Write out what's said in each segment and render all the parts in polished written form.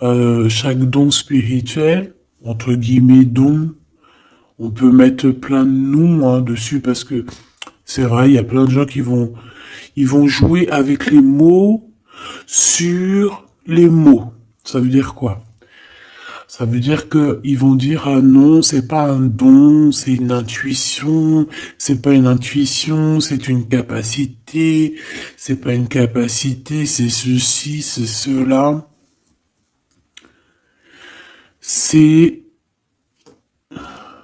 chaque don spirituel, entre guillemets don, on peut mettre plein de noms hein, dessus parce que c'est vrai, il y a plein de gens ils vont jouer avec les mots sur les mots. Ça veut dire quoi? Ça veut dire que ils vont dire ah non, c'est pas un don, c'est une intuition, c'est pas une intuition, c'est une capacité, c'est pas une capacité, c'est ceci, c'est cela. C'est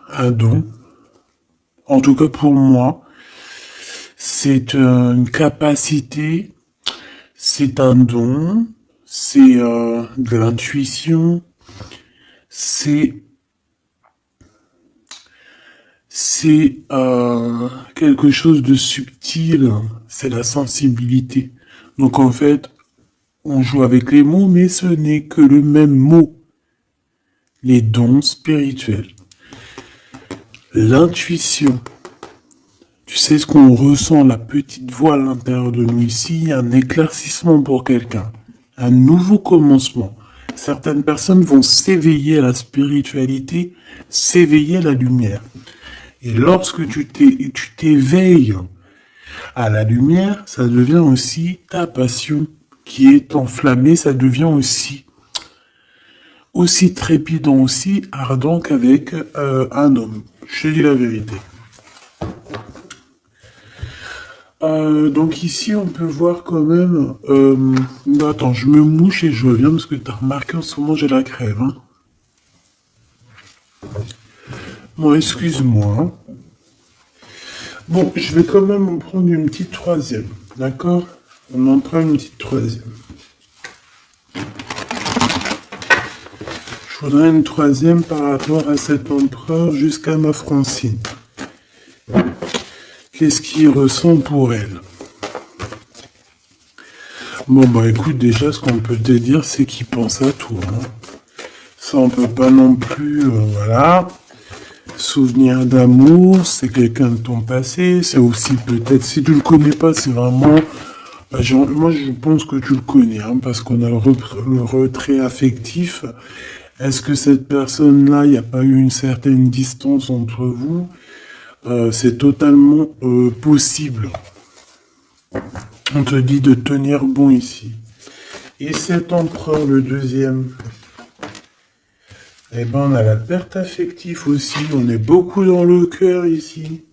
un don. En tout cas pour moi, c'est une capacité, c'est un don, c'est de l'intuition, c'est quelque chose de subtil, c'est la sensibilité. Donc en fait, on joue avec les mots, mais ce n'est que le même mot. Les dons spirituels. L'intuition. Tu sais ce qu'on ressent, la petite voix à l'intérieur de nous ici, un éclaircissement pour quelqu'un, un nouveau commencement. Certaines personnes vont s'éveiller à la spiritualité, s'éveiller à la lumière. Et lorsque tu t'éveilles à la lumière, ça devient aussi ta passion qui est enflammée, ça devient aussi trépidant, aussi ardent qu'avec un homme. Je te dis la vérité. Donc ici, on peut voir quand même... attends, je me mouche et je reviens parce que tu as remarqué en ce moment, j'ai la crève. Hein. Bon, excuse-moi. Hein. Bon, je vais quand même en prendre une petite troisième. D'accord? On en prend une petite troisième. Je voudrais une troisième par rapport à cet empereur jusqu'à ma Francine. Qu'est-ce qu'il ressent pour elle? Bon, bah écoute, déjà, ce qu'on peut te dire, c'est qu'il pense à tout. Hein. Ça, on peut pas non plus, voilà. Souvenir d'amour, c'est quelqu'un de ton passé. C'est aussi peut-être, si tu le connais pas, c'est vraiment... Bah, moi, je pense que tu le connais, hein, parce qu'on a le retrait affectif. Est-ce que cette personne-là, il n'y a pas eu une certaine distance entre vous? C'est totalement possible. On te dit de tenir bon ici. Et cet empereur, le deuxième, eh ben, on a la perte affective aussi. On est beaucoup dans le cœur ici.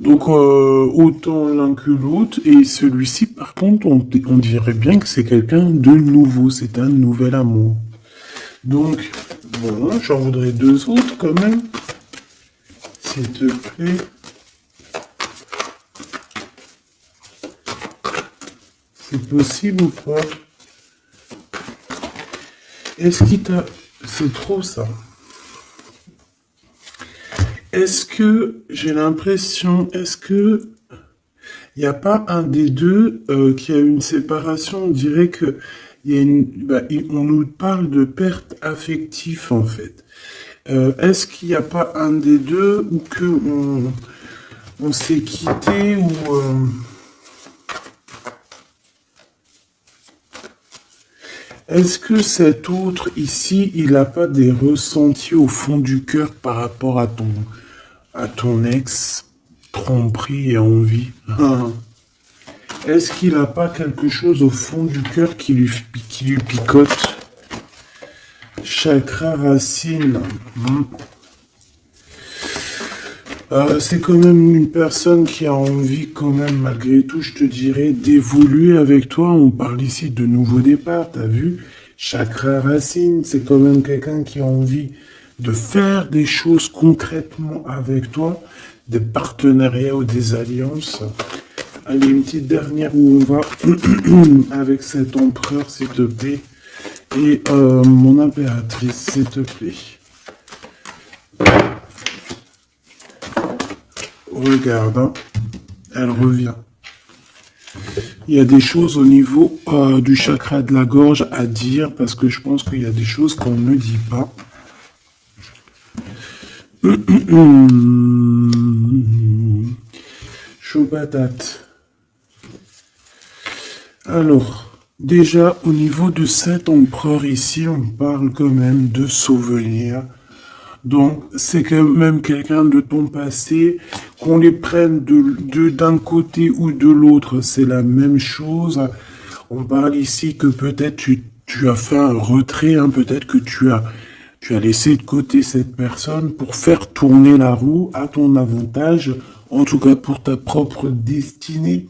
Donc, autant l'un que l'autre. Et celui-ci, par contre, on dirait bien que c'est quelqu'un de nouveau. C'est un nouvel amour. Donc, bon, j'en voudrais deux autres quand même. S'il te plaît. C'est possible ou pas? Est-ce qu'il t'a... C'est trop ça. Est-ce que, j'ai l'impression, est-ce que il n'y a pas un des deux qui a une séparation? On dirait que il y a on nous parle de perte affective en fait. Est-ce qu'il n'y a pas un des deux ou que on s'est quitté ou est-ce que cet autre ici, il n'a pas des ressentis au fond du cœur par rapport à ton ex, tromperie et envie? Est-ce qu'il n'a pas quelque chose au fond du cœur qui lui picote? Chakra racine. C'est quand même une personne qui a envie quand même, malgré tout, je te dirais, d'évoluer avec toi. On parle ici de nouveau départ, t'as vu? Chakra racine, c'est quand même quelqu'un qui a envie de faire des choses concrètement avec toi, des partenariats ou des alliances. Allez, une petite dernière où on va avec cet empereur, s'il te plaît. Et mon impératrice, s'il te plaît. Regarde, hein, elle revient. Il y a des choses au niveau du chakra de la gorge à dire parce que je pense qu'il y a des choses qu'on ne dit pas. Chaud patate. Alors, Déjà, au niveau de cet empereur ici, on parle quand même de souvenirs. Donc, c'est quand même quelqu'un de ton passé. Qu'on les prenne d'un côté ou de l'autre, c'est la même chose. On parle ici que peut-être tu as fait un retrait, hein, peut-être que tu as laissé de côté cette personne pour faire tourner la roue à ton avantage, en tout cas pour ta propre destinée.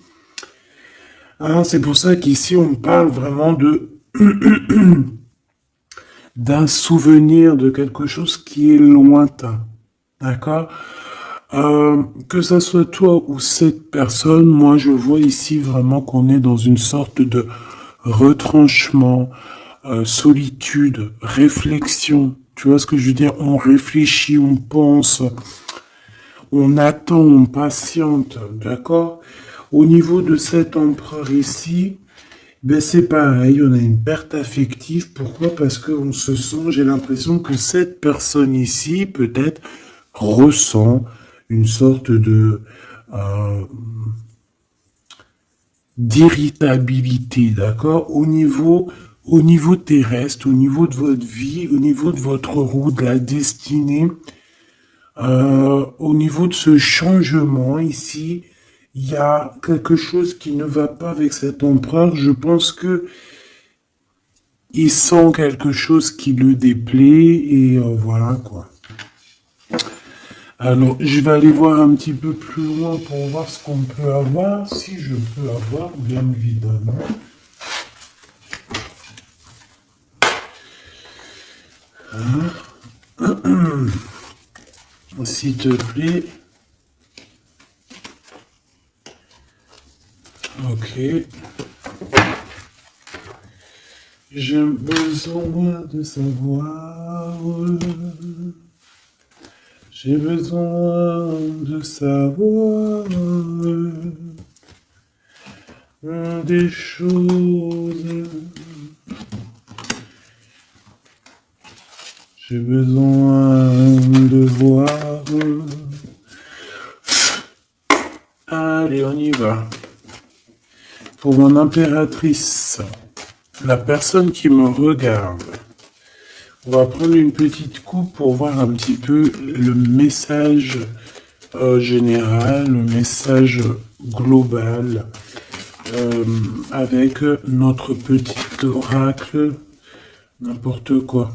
Hein, c'est pour ça qu'ici on parle vraiment d'un souvenir de quelque chose qui est lointain. D'accord? Que ça soit toi ou cette personne, moi je vois ici vraiment qu'on est dans une sorte de retranchement, solitude, réflexion. Tu vois ce que je veux dire? On réfléchit, on pense, on attend, on patiente, d'accord? Au niveau de cet empereur ici, ben c'est pareil, on a une perte affective. Pourquoi? Parce qu'on se sent, j'ai l'impression que cette personne ici, peut-être, ressent une sorte de d'irritabilité, d'accord? Au niveau terrestre, au niveau de votre vie, au niveau de votre roue, de la destinée, au niveau de ce changement ici, il y a quelque chose qui ne va pas avec cet empereur. Je pense que il sent quelque chose qui le déplaît et voilà quoi. Alors, je vais aller voir un petit peu plus loin pour voir ce qu'on peut avoir, si je peux avoir, bien évidemment. S'il te plaît. Ok. J'ai besoin de savoir. J'ai besoin de savoir des choses. J'ai besoin de voir. Allez, on y va. Pour mon impératrice, la personne qui me regarde, on va prendre une petite coupe pour voir un petit peu le message général, le message global, avec notre petit oracle, n'importe quoi.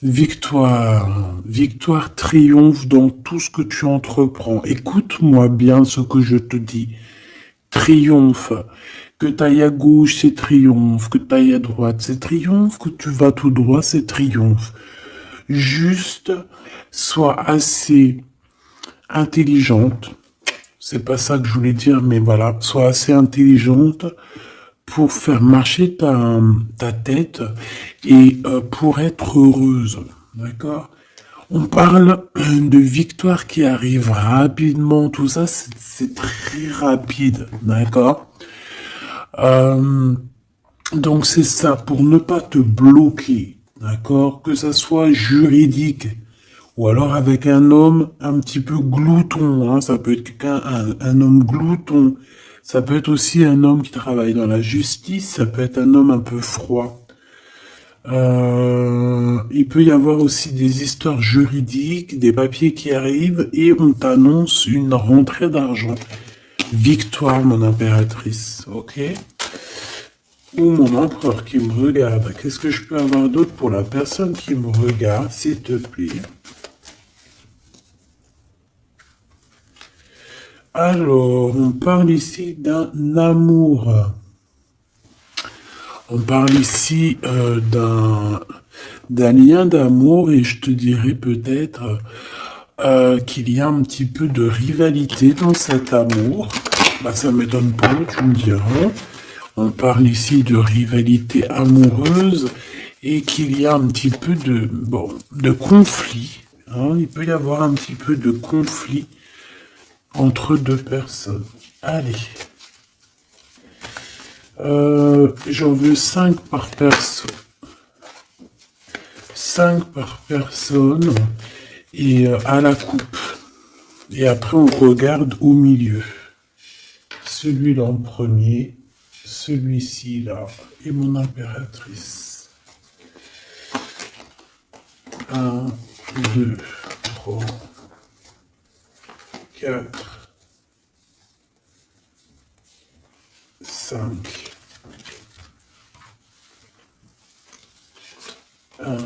Victoire. Victoire triomphe dans tout ce que tu entreprends. Écoute-moi bien ce que je te dis. Triomphe. Que t'ailles à gauche, c'est triomphe. Que t'ailles à droite, c'est triomphe. Que tu vas tout droit, c'est triomphe. Juste, sois assez intelligente. C'est pas ça que je voulais dire, mais voilà. Sois assez intelligente pour faire marcher ta tête et pour être heureuse. D'accord? On parle de victoire qui arrive rapidement. Tout ça, c'est très rapide. D'accord? Donc c'est ça, pour ne pas te bloquer, d'accord? Que ça soit juridique, ou alors avec un homme un petit peu glouton, hein, ça peut être un homme glouton, ça peut être aussi un homme qui travaille dans la justice, ça peut être un homme un peu froid. Il peut y avoir aussi des histoires juridiques, des papiers qui arrivent, et on t'annonce une rentrée d'argent. Victoire, mon impératrice, ok? Ou mon empereur qui me regarde. Qu'est-ce que je peux avoir d'autre pour la personne qui me regarde, s'il te plaît? Alors, on parle ici d'un amour. On parle ici d'un lien d'amour et je te dirais peut-être qu'il y a un petit peu de rivalité dans cet amour. Bah, ça m'étonne pas, tu me diras. On parle ici de rivalité amoureuse et qu'il y a un petit peu de conflit. Hein. Il peut y avoir un petit peu de conflit entre deux personnes. Allez. J'en veux 5 par personne. 5 par personne et à la coupe. Et après on regarde au milieu. Celui-là en premier. celui-ci là est mon impératrice. 1, 2, 3, 4, 5. 1,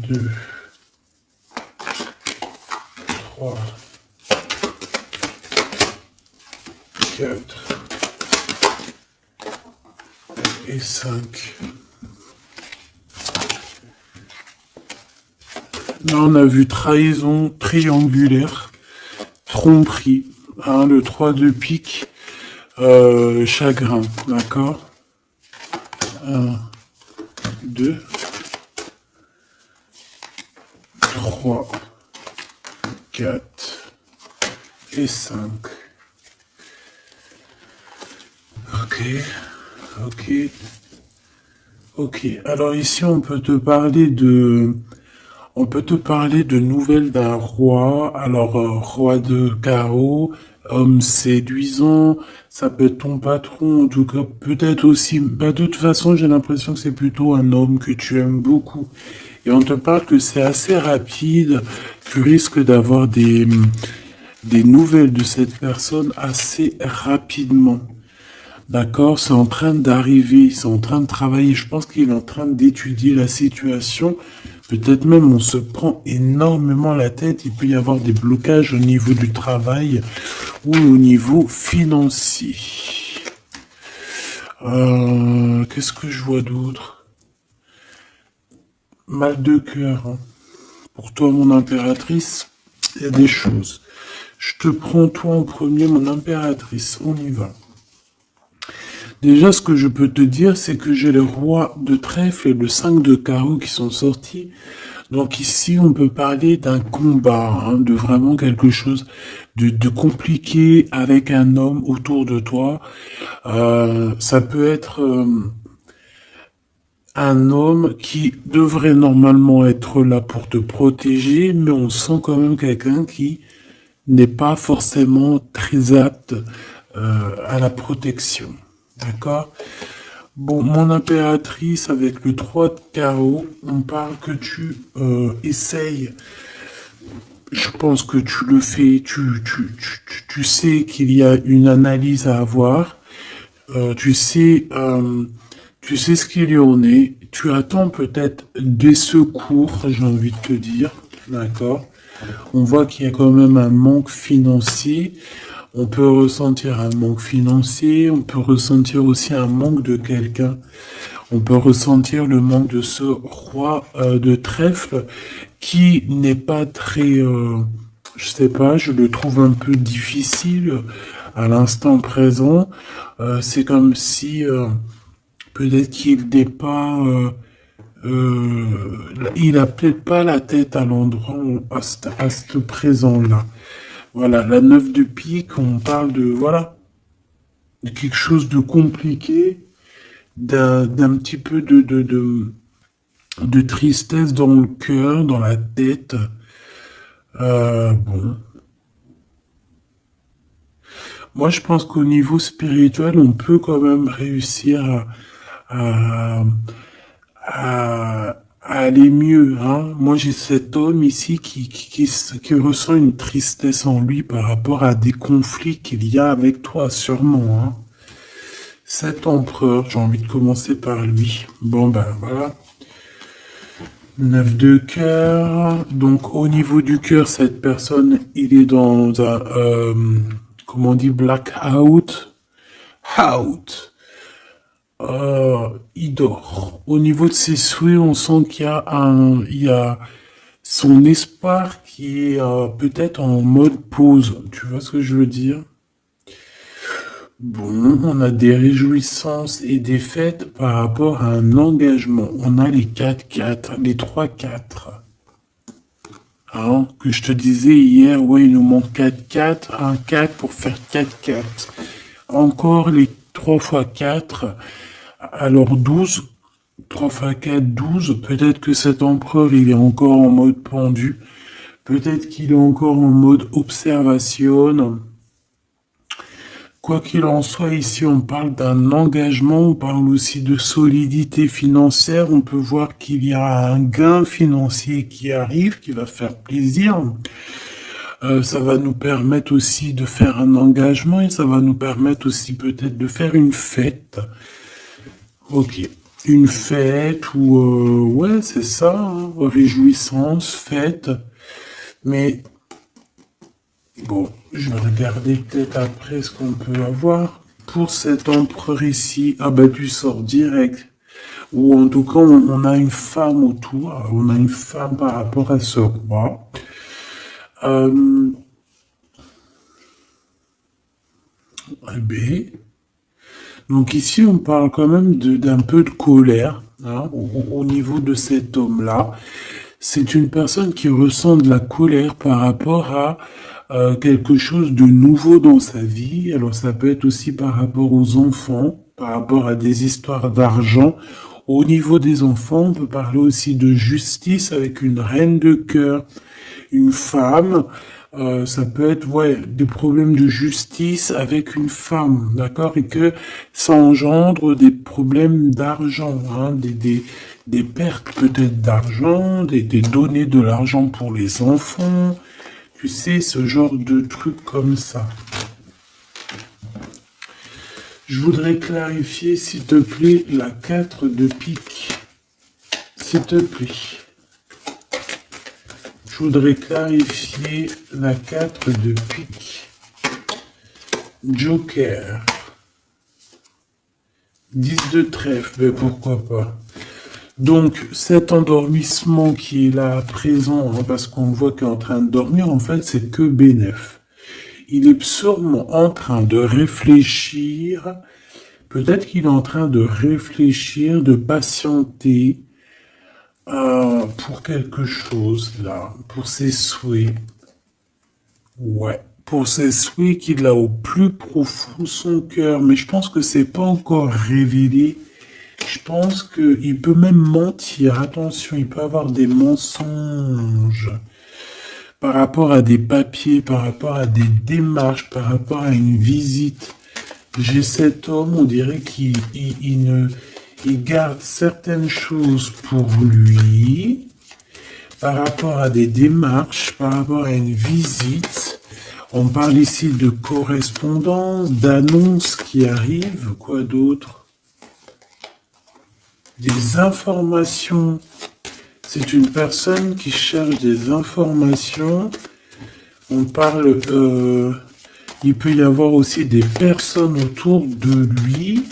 2, 3, 4 et 5. Là, on a vu trahison triangulaire, tromperie, hein, le 3 de pique, chagrin, d'accord? 1, 2, 3, 4 et 5. Ok. Alors ici, on peut te parler de nouvelles d'un roi. Alors, roi de carreau, homme séduisant, ça peut être ton patron, en tout cas, peut-être aussi, bah, de toute façon, j'ai l'impression que c'est plutôt un homme que tu aimes beaucoup. Et on te parle que c'est assez rapide, tu risques d'avoir des nouvelles de cette personne assez rapidement. D'accord, c'est en train d'arriver, c'est en train de travailler. Je pense qu'il est en train d'étudier la situation. Peut-être même on se prend énormément la tête. Il peut y avoir des blocages au niveau du travail ou au niveau financier. Qu'est-ce que je vois d'autre? Mal de cœur. Hein. Pour toi, mon impératrice, il y a des choses. Je te prends toi en premier, mon impératrice. On y va. Déjà, ce que je peux te dire, c'est que j'ai le roi de trèfle et le 5 de carreau qui sont sortis. Donc ici, on peut parler d'un combat, hein, de vraiment quelque chose de compliqué avec un homme autour de toi. Ça peut être un homme qui devrait normalement être là pour te protéger, mais on sent quand même quelqu'un qui n'est pas forcément très apte à la protection. D'accord? Bon, mon impératrice, avec le 3 de carreau, on parle que tu essayes. Je pense que tu le fais, tu sais qu'il y a une analyse à avoir. Tu sais ce qu'il y en est. Tu attends peut-être des secours, j'ai envie de te dire. D'accord? On voit qu'il y a quand même un manque financier. On peut ressentir un manque financier, on peut ressentir aussi un manque de quelqu'un. On peut ressentir le manque de ce roi de trèfle qui n'est pas très, je sais pas, je le trouve un peu difficile à l'instant présent. C'est comme si peut-être qu'il n'est pas, il a peut-être pas la tête à l'endroit, à ce présent-là. Voilà, la 9 de pique, on parle de, voilà, de quelque chose de compliqué, d'un petit peu de tristesse dans le cœur, dans la tête. Bon. Moi, je pense qu'au niveau spirituel, on peut quand même réussir à, à aller mieux. Hein. Moi, j'ai cet homme ici qui ressent une tristesse en lui par rapport à des conflits qu'il y a avec toi, sûrement. Hein. Cet empereur, j'ai envie de commencer par lui. Bon, ben voilà. 9 de cœur. Donc, au niveau du cœur, cette personne, il est dans un, comment on dit, blackout. Out. Il dort. Au niveau de ses souhaits, on sent il y a son espoir qui est peut-être en mode pause. Tu vois ce que je veux dire? Bon, on a des réjouissances et des fêtes par rapport à un engagement. On a les 4-4, les 3-4. Hein, que je te disais hier, ouais, il nous manque 4-4, un 4 pour faire 4-4. Encore les 3 x 4, alors 12. 3 x 4, 12. Peut-être que cet empereur, il est encore en mode pendu. Peut-être qu'il est encore en mode observation. Quoi qu'il en soit, ici on parle d'un engagement, on parle aussi de solidité financière. On peut voir qu'il y a un gain financier qui arrive, qui va faire plaisir. Ça va nous permettre aussi de faire un engagement et ça va nous permettre aussi peut-être de faire une fête. Ok. Une fête ou ouais, c'est ça, hein, réjouissance, fête. Mais bon, je vais regarder peut-être après ce qu'on peut avoir. Pour cet empereur ici, ah bah tu sors direct. Ou en tout cas, on a une femme autour. On a une femme par rapport à ce roi. Euh, eh ben, donc ici, on parle quand même d'un peu de colère, hein, au niveau de cet homme-là. C'est une personne qui ressent de la colère par rapport à quelque chose de nouveau dans sa vie. Alors ça peut être aussi par rapport aux enfants, par rapport à des histoires d'argent. Au niveau des enfants, on peut parler aussi de justice avec une reine de cœur, une femme. Ça peut être ouais, des problèmes de justice avec une femme, d'accord, et que ça engendre des problèmes d'argent, hein, des pertes peut-être d'argent, des données de l'argent pour les enfants, tu sais, ce genre de trucs comme ça. Je voudrais clarifier, s'il te plaît, la 4 de pique. S'il te plaît. Je voudrais clarifier la 4 de pique. Joker. 10 de trèfle, mais pourquoi pas. Donc, cet endormissement qui est là à présent, hein, parce qu'on voit qu'il est en train de dormir, en fait, c'est que bénéf. Il est sûrement en train de réfléchir, peut-être qu'il est en train de réfléchir, de patienter pour quelque chose, là, pour ses souhaits. Ouais, pour ses souhaits qu'il a au plus profond de son cœur, mais je pense que c'est pas encore révélé. Je pense qu'il peut même mentir. Attention, il peut avoir des mensonges par rapport à des papiers, par rapport à des démarches, par rapport à une visite. J'ai cet homme, on dirait qu'il il garde certaines choses pour lui, par rapport à des démarches, par rapport à une visite. On parle ici de correspondance, d'annonces qui arrivent, quoi d'autre? Des informations. C'est une personne qui cherche des informations. On parle, il peut y avoir aussi des personnes autour de lui.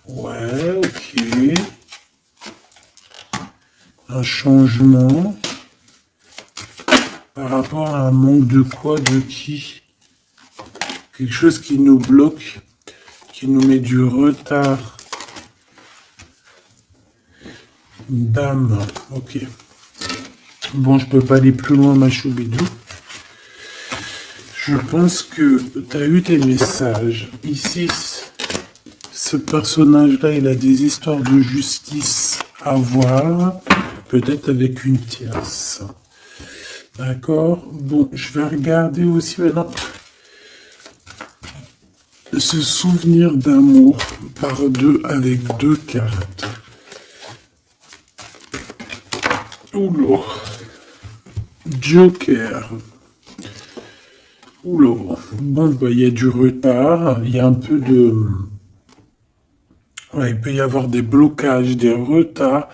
Ouais, ok. Un changement. Par rapport à un manque de quoi, de qui? Quelque chose qui nous bloque, qui nous met du retard. Dame, ok. Bon, je peux pas aller plus loin, ma choubidou. Je pense que tu as eu tes messages. Ici, ce personnage-là, il a des histoires de justice à voir, peut-être avec une tierce. D'accord? Bon, je vais regarder aussi maintenant ce souvenir d'amour par deux avec deux cartes. Oula. Joker. Oula. Bon, bah, il y a du retard, il y a un peu de... Ouais, il peut y avoir des blocages, des retards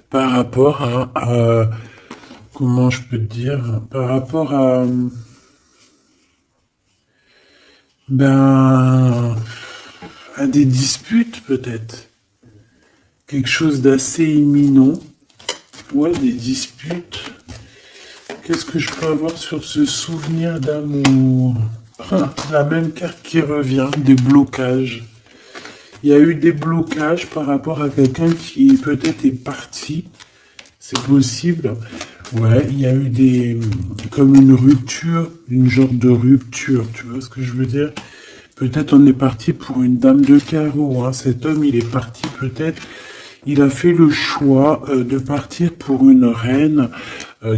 par rapport à comment je peux te dire, par rapport à, ben, à des disputes peut-être. Quelque chose d'assez imminent. Ouais, des disputes. Qu'est-ce que je peux avoir sur ce souvenir d'amour? La même carte qui revient, des blocages. Il y a eu des blocages par rapport à quelqu'un qui peut-être est parti. C'est possible. Ouais, il y a eu comme une rupture, une genre de rupture, tu vois ce que je veux dire? Peut-être on est parti pour une dame de carreau, hein. Cet homme, il est parti peut-être, il a fait le choix de partir pour une reine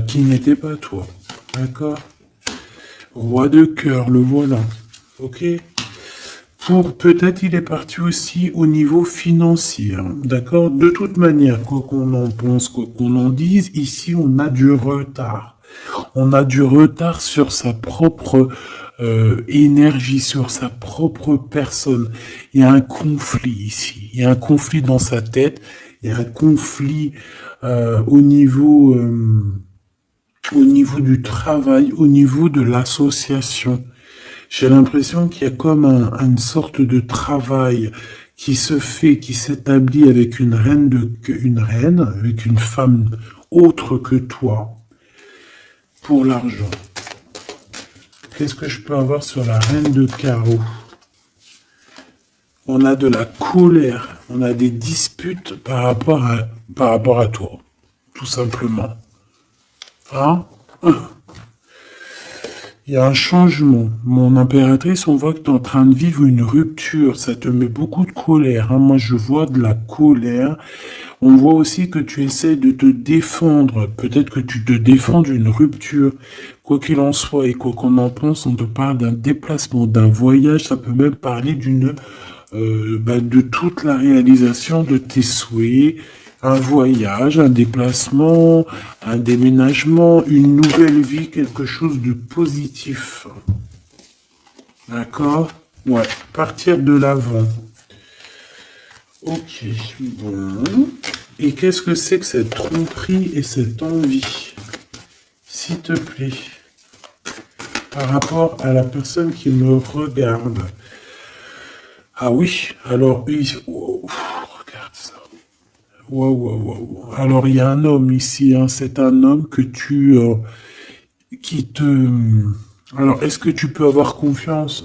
qui n'était pas toi. D'accord? Roi de cœur, le voilà. Ok. Pour peut-être il est parti aussi au niveau financier, hein, d'accord? De toute manière, quoi qu'on en pense, quoi qu'on en dise, ici on a du retard. On a du retard sur sa propre énergie, sur sa propre personne. Il y a un conflit ici. Il y a un conflit dans sa tête. Il y a un conflit au niveau du travail, au niveau de l'association. J'ai l'impression qu'il y a comme une sorte de travail qui se fait, qui s'établit avec une reine, avec une femme autre que toi, pour l'argent. Qu'est-ce que je peux avoir sur la reine de carreau? On a de la colère, on a des disputes par rapport à toi, tout simplement. Hein? Il y a un changement. Mon impératrice, on voit que tu es en train de vivre une rupture. Ça te met beaucoup de colère, hein. Moi, je vois de la colère. On voit aussi que tu essaies de te défendre. Peut-être que tu te défends d'une rupture. Quoi qu'il en soit et quoi qu'on en pense, on te parle d'un déplacement, d'un voyage. Ça peut même parler de toute la réalisation de tes souhaits. Un voyage, un déplacement, un déménagement, une nouvelle vie, quelque chose de positif. D'accord? Ouais, partir de l'avant. Ok, bon. Et qu'est-ce que c'est que cette tromperie et cette envie? S'il te plaît. Par rapport à la personne qui me regarde. Ah oui, alors, regarde ça. Wow, wow, wow. Alors, il y a un homme ici, hein. C'est un homme qui te... Alors, est-ce que tu peux avoir confiance?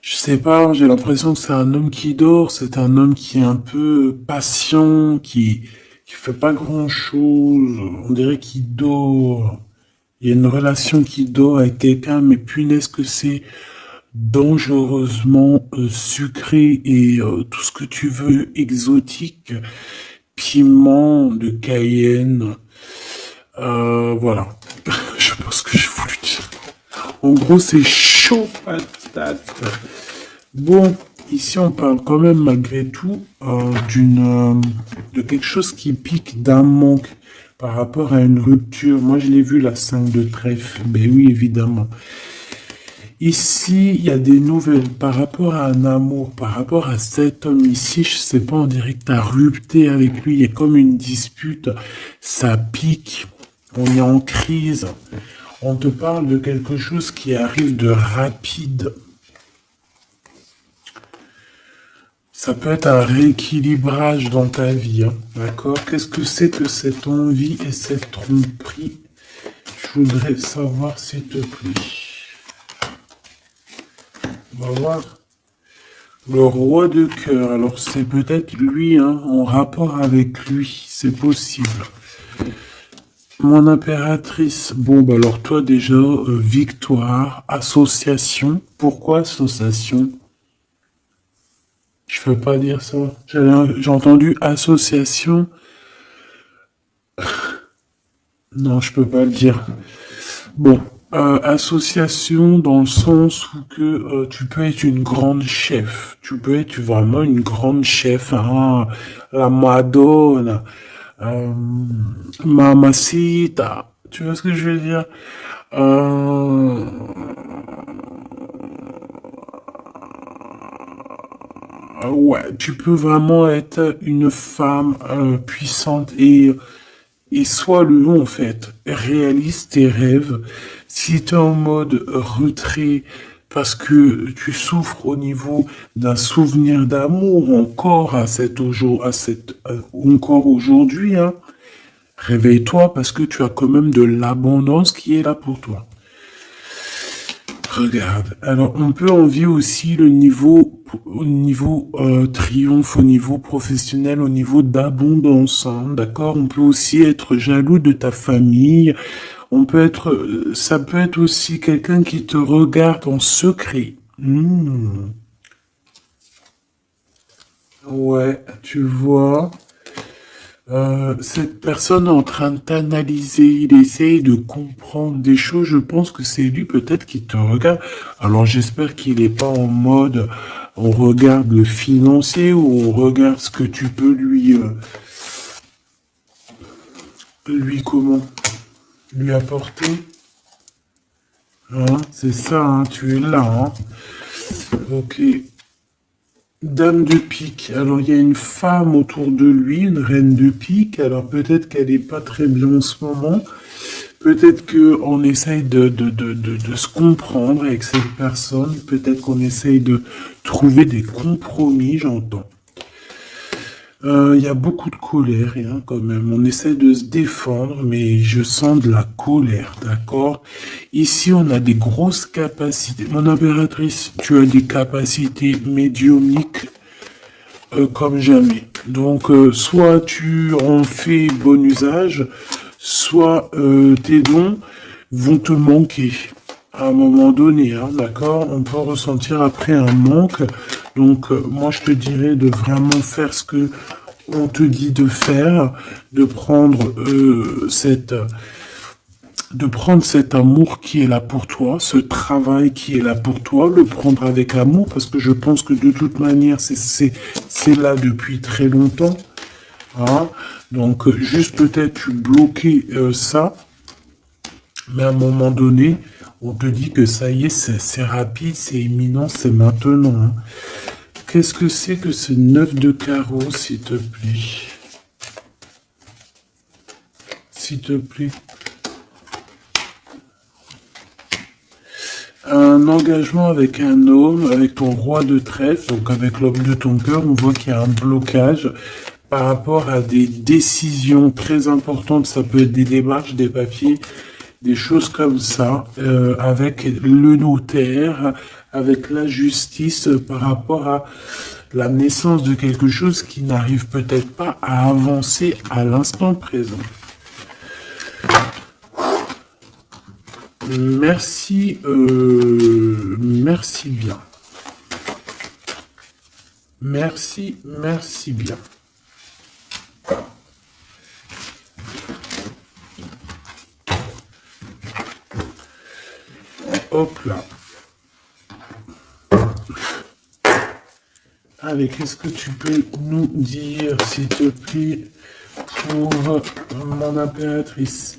Je sais pas, j'ai l'impression que c'est un homme qui dort, c'est un homme qui est un peu patient, qui fait pas grand-chose. On dirait qu'il dort. Il y a une relation qui dort avec quelqu'un, mais punaise que c'est dangereusement sucré et tout ce que tu veux, exotique, piment de Cayenne. Voilà. Je pense que j'ai voulu dire. En gros, c'est chaud patate. Bon, ici on parle quand même malgré tout de quelque chose qui pique, d'un manque par rapport à une rupture. Moi, je l'ai vu la 5 de trèfle. Ben oui, évidemment. Ici, il y a des nouvelles par rapport à un amour, par rapport à cet homme ici. Je sais pas, on dirait que tu as rupté avec lui. Il y a comme une dispute. Ça pique. On est en crise. On te parle de quelque chose qui arrive de rapide. Ça peut être un rééquilibrage dans ta vie, hein, d'accord? Qu'est-ce que c'est que cette envie et cette tromperie? Je voudrais savoir, s'il te plaît. On va voir. Le roi de cœur. Alors, c'est peut-être lui, hein, en rapport avec lui. C'est possible. Mon impératrice. Bon, bah alors toi déjà, victoire, association. Pourquoi association? Je peux pas dire ça. J'ai entendu association. Non, je peux pas le dire. Bon, association dans le sens où que tu peux être une grande chef. Tu peux être vraiment une grande chef. Hein, la Madonna, euh, Mamacita. Tu vois ce que je veux dire? Euh, ouais, tu peux vraiment être une femme puissante et sois le en fait. Réalise tes rêves. Si tu es en mode retrait parce que tu souffres au niveau d'un souvenir d'amour encore encore aujourd'hui, hein, réveille-toi parce que tu as quand même de l'abondance qui est là pour toi. Regarde, alors on peut envier aussi le niveau, au niveau triomphe, au niveau professionnel, au niveau d'abondance, hein, d'accord? On peut aussi être jaloux de ta famille. On peut être, ça peut être aussi quelqu'un qui te regarde en secret. Ouais, tu vois. Cette personne est en train de t'analyser, il essaye de comprendre des choses. Je pense que c'est lui peut-être qui te regarde. Alors j'espère qu'il n'est pas en mode on regarde le financier ou on regarde ce que tu peux lui comment lui apporter. Hein, c'est ça, hein, tu es là. Hein. Ok. Dame de pique. Alors, il y a une femme autour de lui, une reine de pique. Alors, peut-être qu'elle n'est pas très bien en ce moment. Peut-être qu'on essaye de se comprendre avec cette personne. Peut-être qu'on essaye de trouver des compromis, j'entends. Il y a beaucoup de colère, hein, quand même. On essaie de se défendre, mais je sens de la colère, d'accord? Ici, on a des grosses capacités. Mon impératrice, tu as des capacités médiumniques comme jamais. Donc, soit tu en fais bon usage, soit tes dons vont te manquer à un moment donné, hein, d'accord? On peut ressentir après un manque. Donc, moi, je te dirais de vraiment faire ce que on te dit de faire, de prendre de prendre cet amour qui est là pour toi, ce travail qui est là pour toi, le prendre avec amour, parce que je pense que de toute manière, c'est là depuis très longtemps. Hein. Donc, juste peut-être tu bloquer ça, mais à un moment donné, on te dit que ça y est, c'est rapide, c'est imminent, c'est maintenant. Hein. Qu'est-ce que c'est que ce 9 de carreau, s'il te plaît? S'il te plaît. Un engagement avec un homme, avec ton roi de trèfle, donc avec l'homme de ton cœur, on voit qu'il y a un blocage par rapport à des décisions très importantes. Ça peut être des démarches, des papiers, des choses comme ça, avec le notaire, avec la justice par rapport à la naissance de quelque chose qui n'arrive peut-être pas à avancer à l'instant présent. Merci, merci bien. Merci bien. Hop là. Allez, qu'est-ce que tu peux nous dire, s'il te plaît, pour mon impératrice?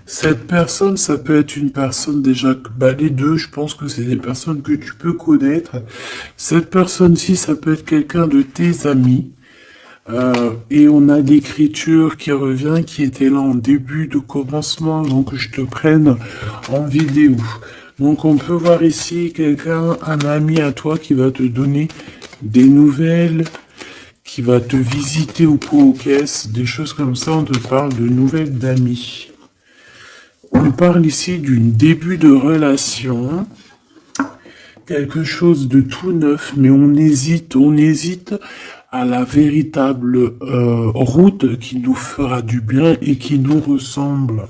Cette personne, ça peut être une personne déjà, bah les deux, je pense que c'est des personnes que tu peux connaître. Cette personne-ci, ça peut être quelqu'un de tes amis. Et on a l'écriture qui revient, qui était là en début de commencement, donc je te prenne en vidéo. Donc on peut voir ici quelqu'un, un ami à toi qui va te donner des nouvelles, qui va te visiter au pot aux caisses, des choses comme ça, on te parle de nouvelles d'amis. On parle ici d'un début de relation, quelque chose de tout neuf, mais on hésite à la véritable route qui nous fera du bien et qui nous ressemble.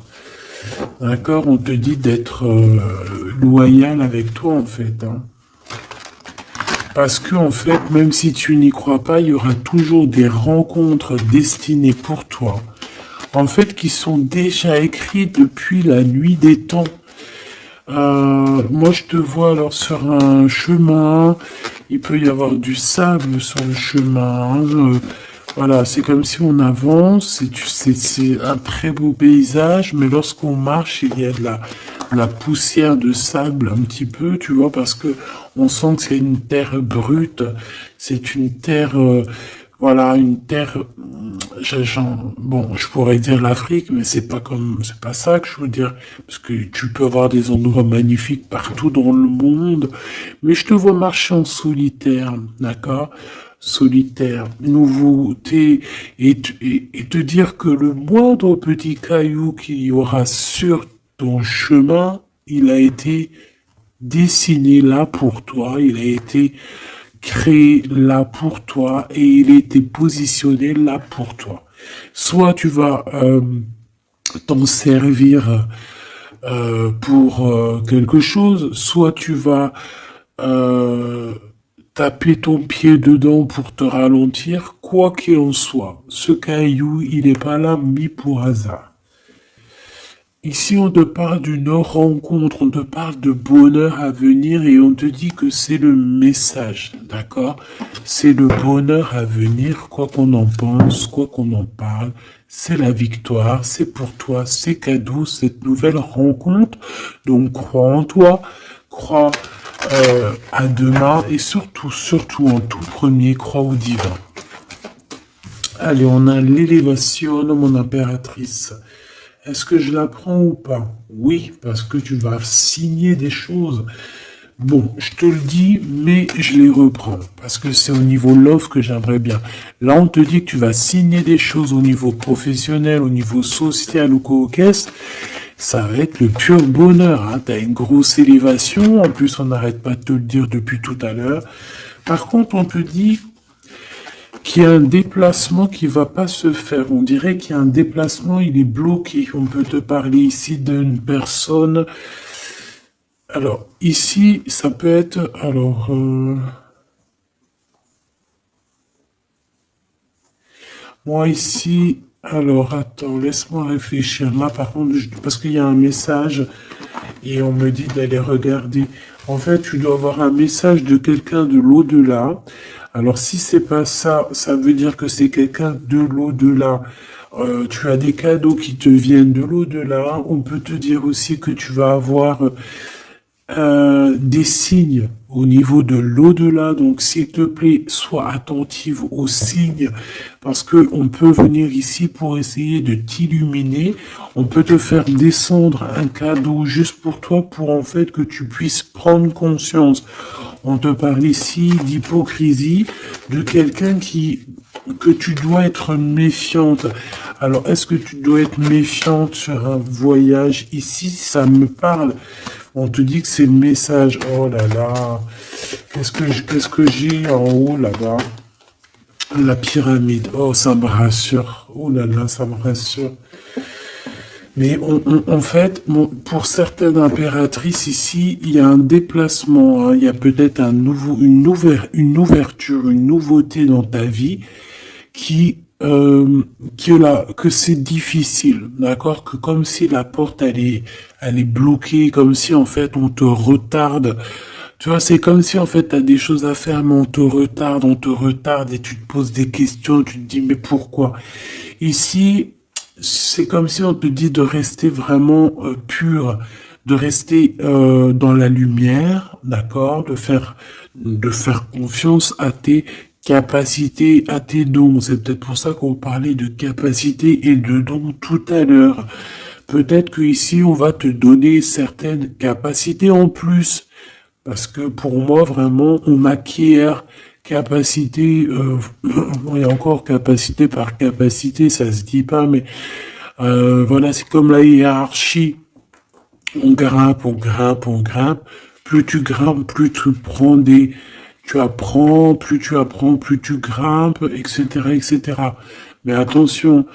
D'accord? On te dit d'être loyal avec toi, en fait. Hein. Parce que, en fait, même si tu n'y crois pas, il y aura toujours des rencontres destinées pour toi. En fait, qui sont déjà écrites depuis la nuit des temps. Moi, je te vois alors sur un chemin. Il peut y avoir du sable sur le chemin. Voilà, c'est comme si on avance. C'est un très beau paysage, mais lorsqu'on marche, il y a de la poussière de sable un petit peu, tu vois, parce que on sent que c'est une terre brute. C'est une terre, voilà, une terre. Bon, je pourrais dire l'Afrique, mais c'est pas ça que je veux dire, parce que tu peux avoir des endroits magnifiques partout dans le monde, mais je te vois marcher en solitaire, d'accord? Solitaire, nouveauté, et te dire que le moindre petit caillou qu'il y aura sur ton chemin, il a été dessiné là pour toi, il a été créé là pour toi et il a été positionné là pour toi. Soit tu vas t'en servir pour quelque chose, soit tu vas taper ton pied dedans pour te ralentir, quoi qu'il en soit. Ce caillou, il n'est pas là mis pour hasard. Ici, on te parle d'une rencontre, on te parle de bonheur à venir et on te dit que c'est le message, d'accord? C'est le bonheur à venir, quoi qu'on en pense, quoi qu'on en parle. C'est la victoire, c'est pour toi, c'est cadeau, cette nouvelle rencontre. Donc, crois en toi, crois à demain et surtout, surtout en tout premier, crois au divin. Allez, on a l'élévation, mon impératrice. Est-ce que je la prends ou pas? Oui, parce que tu vas signer des choses. Bon, je te le dis, mais je les reprends, parce que c'est au niveau love que j'aimerais bien. Là, on te dit que tu vas signer des choses au niveau professionnel, au niveau social ou co-caisse. Ça va être le pur bonheur, hein. T'as une grosse élévation, en plus on n'arrête pas de te le dire depuis tout à l'heure. Par contre, on te dit qu'il y a un déplacement qui va pas se faire. On dirait qu'il y a un déplacement, il est bloqué. On peut te parler ici d'une personne. Alors, ici, ça peut être... Alors... moi, ici... Alors, attends, laisse-moi réfléchir. Là, par contre, parce qu'il y a un message et on me dit d'aller regarder. En fait, tu dois avoir un message de quelqu'un de l'au-delà. Alors, si c'est pas ça, ça veut dire que c'est quelqu'un de l'au-delà. Tu as des cadeaux qui te viennent de l'au-delà. On peut te dire aussi que tu vas avoir des signes au niveau de l'au-delà. Donc, s'il te plaît, sois attentive aux signes parce que on peut venir ici pour essayer de t'illuminer. On peut te faire descendre un cadeau juste pour toi pour en fait que tu puisses prendre conscience. On te parle ici d'hypocrisie, de quelqu'un que tu dois être méfiante. Alors, est-ce que tu dois être méfiante sur un voyage? Ici, ça me parle. On te dit que c'est le message. Oh là là. Qu'est-ce que j'ai en haut là-bas? La pyramide. Oh, ça me rassure. Oh là là, ça me rassure. Mais en fait, pour certaines impératrices ici, il y a un déplacement, hein, il y a peut-être une ouverture, une nouveauté dans ta vie que c'est difficile, d'accord, que comme si la porte elle est bloquée, comme si en fait on te retarde. Tu vois, c'est comme si en fait t'as des choses à faire, mais on te retarde et tu te poses des questions, tu te dis mais pourquoi? Ici, c'est comme si on te dit de rester vraiment pur, de rester dans la lumière, d'accord, de faire confiance à tes capacités, à tes dons. C'est peut-être pour ça qu'on parlait de capacités et de dons tout à l'heure. Peut-être que ici on va te donner certaines capacités en plus, parce que pour moi vraiment on acquiert capacité, il y a encore capacité par capacité, ça se dit pas, mais voilà, c'est comme la hiérarchie. On grimpe, on grimpe, on grimpe. Plus tu grimpes, plus tu prends tu apprends, plus tu grimpes, etc., etc. Mais attention,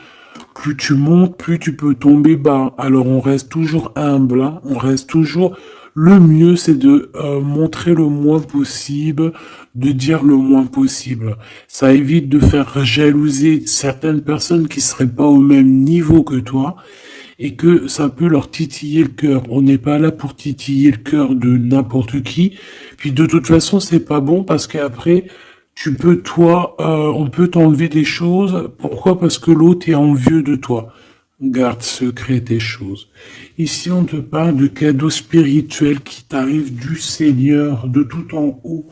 plus tu montes, plus tu peux tomber bas. Alors on reste toujours humble, hein. On reste toujours... Le mieux, c'est de montrer le moins possible, de dire le moins possible. Ça évite de faire jalouser certaines personnes qui seraient pas au même niveau que toi et que ça peut leur titiller le cœur. On n'est pas là pour titiller le cœur de n'importe qui. Puis de toute façon, c'est pas bon parce qu'après, on peut t'enlever des choses. Pourquoi? Parce que l'autre est envieux de toi. Garde secret tes choses. Ici, on te parle de cadeaux spirituels qui t'arrivent du Seigneur, de tout en haut.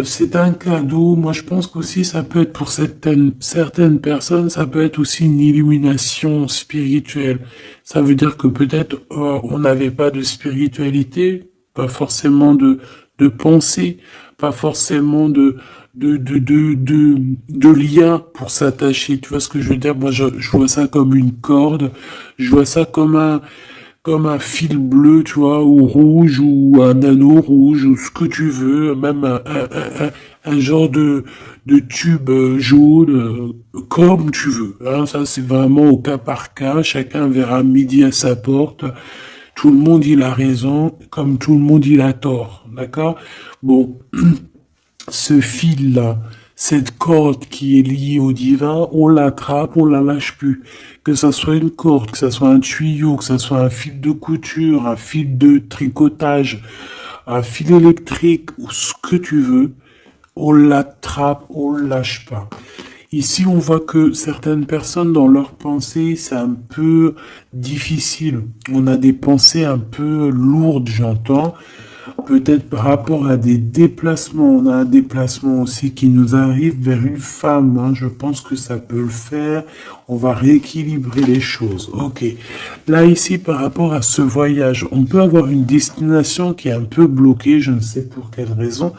C'est un cadeau. Moi, je pense qu'aussi, ça peut être pour certaines personnes, ça peut être aussi une illumination spirituelle. Ça veut dire que peut-être on n'avait pas de spiritualité, pas forcément de pensée, pas forcément de lien pour s'attacher. Tu vois ce que je veux dire? Moi, je vois ça comme une corde. Je vois ça comme un fil bleu, tu vois, ou rouge, ou un anneau rouge, ou ce que tu veux, même un genre de tube jaune, comme tu veux. Hein, ça, c'est vraiment au cas par cas. Chacun verra midi à sa porte. Tout le monde, il a raison, comme tout le monde, il a tort. D'accord? Bon. ce fil-là, cette corde qui est liée au divin, on l'attrape, on la lâche plus. Que ça soit une corde, que ça soit un tuyau, que ça soit un fil de couture, un fil de tricotage, un fil électrique ou ce que tu veux, on l'attrape, on le lâche pas. Ici, on voit que certaines personnes, dans leurs pensées, c'est un peu difficile. On a des pensées un peu lourdes, j'entends. Peut-être par rapport à des déplacements. On a un déplacement aussi qui nous arrive vers une femme, hein. Je pense que ça peut le faire. On va rééquilibrer les choses. Ok. Là, ici, par rapport à ce voyage, on peut avoir une destination qui est un peu bloquée. Je ne sais pour quelle raison.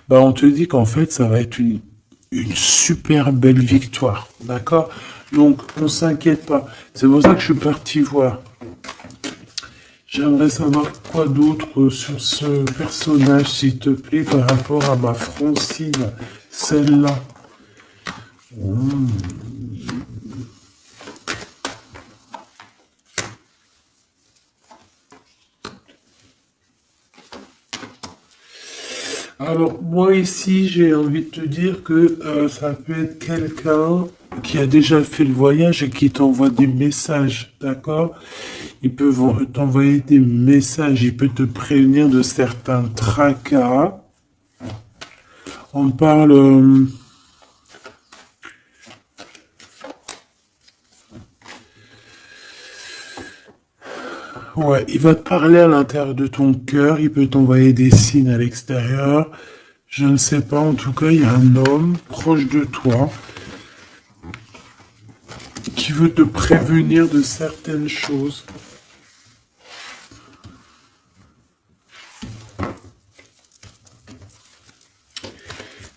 Bah, on te dit qu'en fait, ça va être une super belle victoire. D'accord? Donc, on s'inquiète pas. C'est pour ça que je suis parti voir. J'aimerais savoir quoi d'autre sur ce personnage, s'il te plaît, par rapport à ma Francine, celle-là. Alors, moi ici, j'ai envie de te dire que ça peut être quelqu'un qui a déjà fait le voyage et qui t'envoie des messages, d'accord? Il peut t'envoyer des messages, il peut te prévenir de certains tracas. On parle... ouais, il va te parler à l'intérieur de ton cœur, il peut t'envoyer des signes à l'extérieur. Je ne sais pas, en tout cas, il y a un homme proche de toi qui veut te prévenir de certaines choses.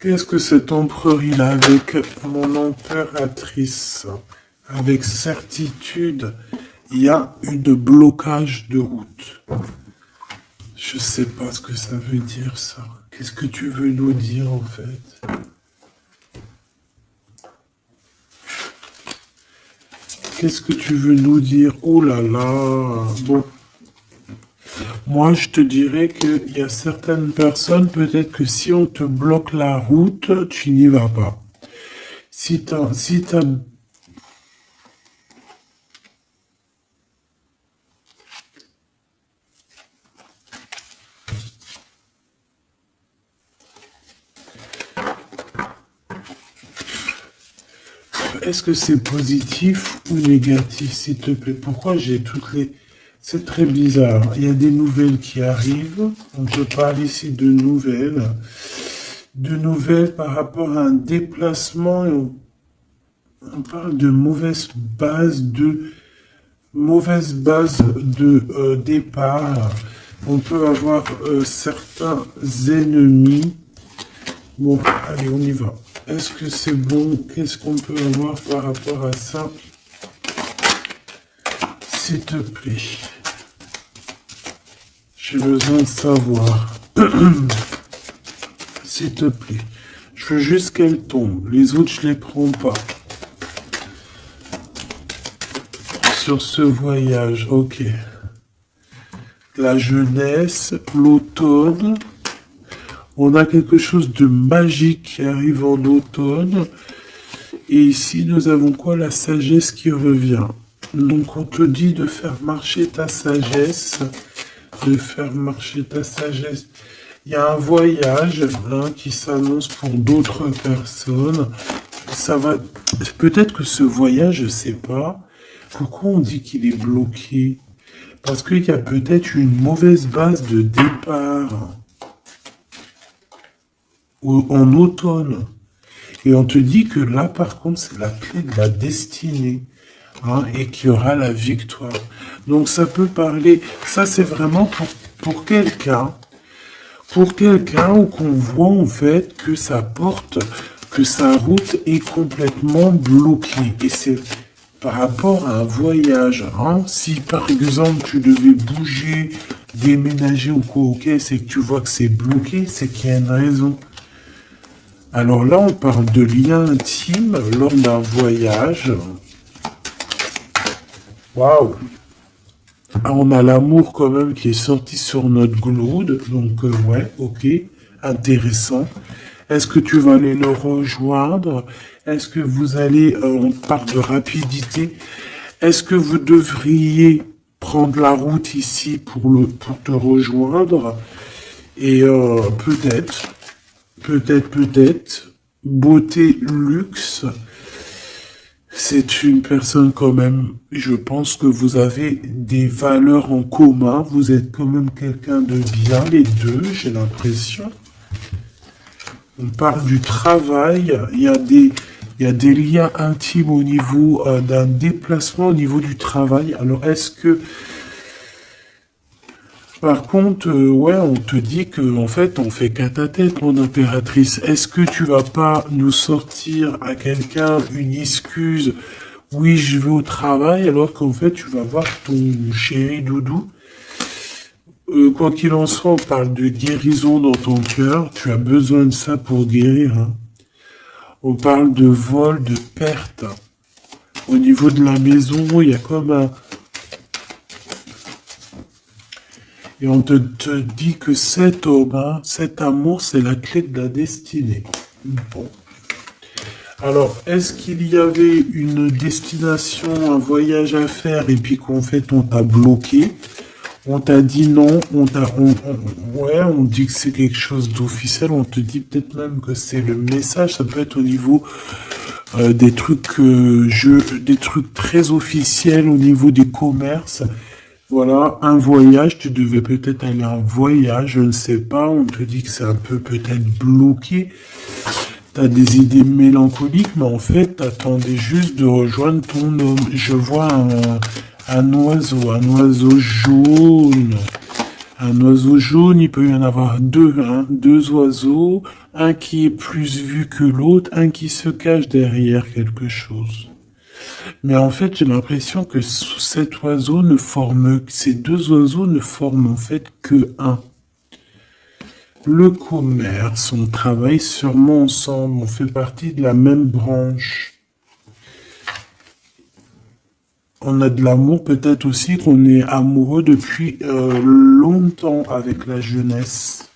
Qu'est-ce que cet empereur il a avec mon impératrice? Avec certitude, il y a eu de blocage de route. Je sais pas ce que ça veut dire ça. Qu'est-ce que tu veux nous dire en fait? Qu'est-ce que tu veux nous dire? Oh là là. Bon. Moi, je te dirais qu'il y a certaines personnes, peut-être que si on te bloque la route, tu n'y vas pas. Si t'as... Est-ce que c'est positif ou négatif, s'il te plaît? Pourquoi j'ai toutes les... C'est très bizarre. Il y a des nouvelles qui arrivent. On te parle ici de nouvelles. De nouvelles par rapport à un déplacement. Et on parle de mauvaise base de départ. On peut avoir certains ennemis. Bon, allez, on y va. Est-ce que c'est bon? Qu'est-ce qu'on peut avoir par rapport à ça? S'il te plaît. J'ai besoin de savoir. S'il te plaît. Je veux juste qu'elle tombe. Les autres, je les prends pas. Sur ce voyage, ok. La jeunesse, l'automne. On a quelque chose de magique qui arrive en automne. Et ici, nous avons quoi? La sagesse qui revient. Donc, on te dit de faire marcher ta sagesse. De faire marcher ta sagesse. Il y a un voyage qui s'annonce pour d'autres personnes. Ça va. Peut-être que ce voyage, je sais pas. Pourquoi on dit qu'il est bloqué? Parce qu'il y a peut-être une mauvaise base de départ. Ou en automne. Et on te dit que là, par contre, c'est la clé de la destinée. Et qu'il y aura la victoire. Donc ça peut parler, ça c'est vraiment pour quelqu'un. Pour quelqu'un où qu'on voit en fait que sa porte, que sa route est complètement bloquée. Et c'est par rapport à un voyage. Si par exemple tu devais bouger, déménager ou quoi, ok, c'est que tu vois que c'est bloqué, c'est qu'il y a une raison. Alors là, on parle de lien intime lors d'un voyage. Waouh! On a l'amour quand même qui est sorti sur notre gloude. Donc, ouais, ok, intéressant. Est-ce que tu vas aller le rejoindre? Est-ce que vous allez, on parle de rapidité, est-ce que vous devriez prendre la route ici pour te rejoindre? Et peut-être, beauté, luxe, c'est une personne quand même, je pense que vous avez des valeurs en commun, vous êtes quand même quelqu'un de bien, les deux, j'ai l'impression. On parle du travail, il y a des liens intimes au niveau d'un déplacement au niveau du travail. Alors est-ce que, par contre, ouais, on te dit que en fait, on fait qu'à ta tête, mon impératrice. Est-ce que tu vas pas nous sortir à quelqu'un une excuse? Oui, je vais au travail, alors qu'en fait, tu vas voir ton chéri doudou. Quoi qu'il en soit, on parle de guérison dans ton cœur. Tu as besoin de ça pour guérir, hein. On parle de vol, de perte. Au niveau de la maison, il y a comme un... Et on te dit que cet homme, hein, cet amour, c'est la clé de la destinée. Bon. Alors, est-ce qu'il y avait une destination, un voyage à faire, et puis qu'en fait, on t'a bloqué? On t'a dit non, ouais, on dit que c'est quelque chose d'officiel, on te dit peut-être même que c'est le message, ça peut être au niveau des trucs, des trucs très officiels au niveau des commerces. Voilà, un voyage, tu devais peut-être aller en voyage, je ne sais pas, on te dit que c'est un peu peut-être bloqué. T'as des idées mélancoliques, mais en fait, t'attendais juste de rejoindre ton homme. Je vois un oiseau jaune. Un oiseau jaune, il peut y en avoir deux, hein, deux oiseaux, un qui est plus vu que l'autre, un qui se cache derrière quelque chose. Mais en fait, j'ai l'impression que ces deux oiseaux ne forment en fait que un. Le commerce, on travaille sûrement ensemble, on fait partie de la même branche. On a de l'amour, peut-être aussi qu'on est amoureux depuis longtemps avec la jeunesse.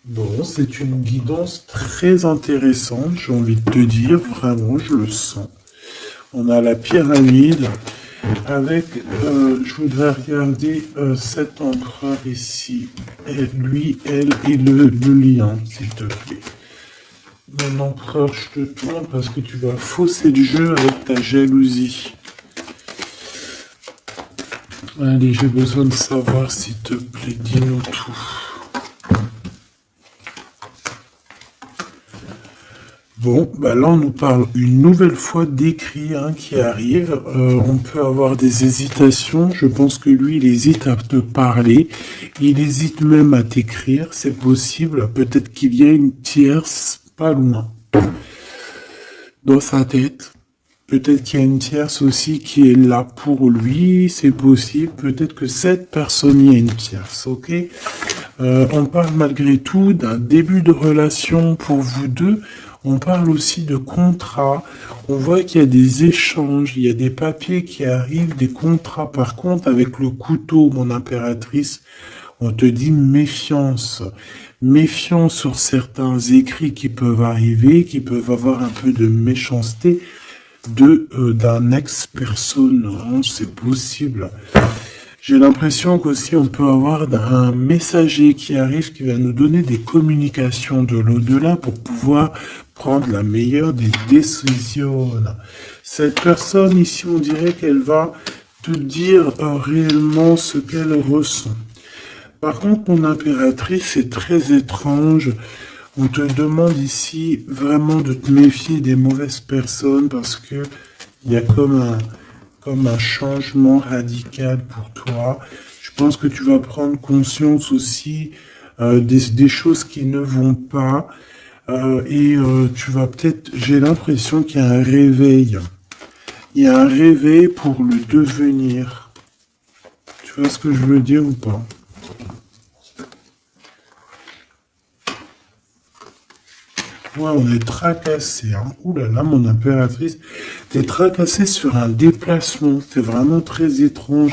Bon, c'est une guidance très intéressante, j'ai envie de te dire, vraiment, je le sens. On a la pyramide avec, je voudrais regarder cet empereur ici, et lui, elle et le lion, s'il te plaît. Mon empereur, je te tourne parce que tu vas fausser le jeu avec ta jalousie. Allez, j'ai besoin de savoir, s'il te plaît, dis-nous tout. Bon, bah là on nous parle une nouvelle fois d'écrit hein, qui arrive. On peut avoir des hésitations. Je pense que lui, il hésite à te parler. Il hésite même à t'écrire. C'est possible. Peut-être qu'il y a une tierce pas loin dans sa tête. Peut-être qu'il y a une tierce aussi qui est là pour lui. C'est possible. Peut-être que cette personne y a une tierce. Ok. On parle malgré tout d'un début de relation pour vous deux. On parle aussi de contrats. On voit qu'il y a des échanges, il y a des papiers qui arrivent, des contrats. Par contre, avec le couteau, mon impératrice, on te dit méfiance. Méfiance sur certains écrits qui peuvent arriver, qui peuvent avoir un peu de méchanceté d'un ex-personne. Hein, c'est possible. J'ai l'impression qu'aussi on peut avoir un messager qui arrive, qui va nous donner des communications de l'au-delà pour pouvoir prendre la meilleure des décisions. Cette personne ici, on dirait qu'elle va te dire réellement ce qu'elle ressent. Par contre, mon impératrice, c'est très étrange. On te demande ici vraiment de te méfier des mauvaises personnes parce que il y a comme un changement radical pour toi. Je pense que tu vas prendre conscience aussi des choses qui ne vont pas. Tu vas peut-être, j'ai l'impression qu'il y a un réveil. Il y a un réveil pour le devenir. Tu vois ce que je veux dire ou pas? Ouais, on est tracassé. Hein. Ouh là là, mon impératrice, t'es tracassé sur un déplacement. C'est vraiment très étrange.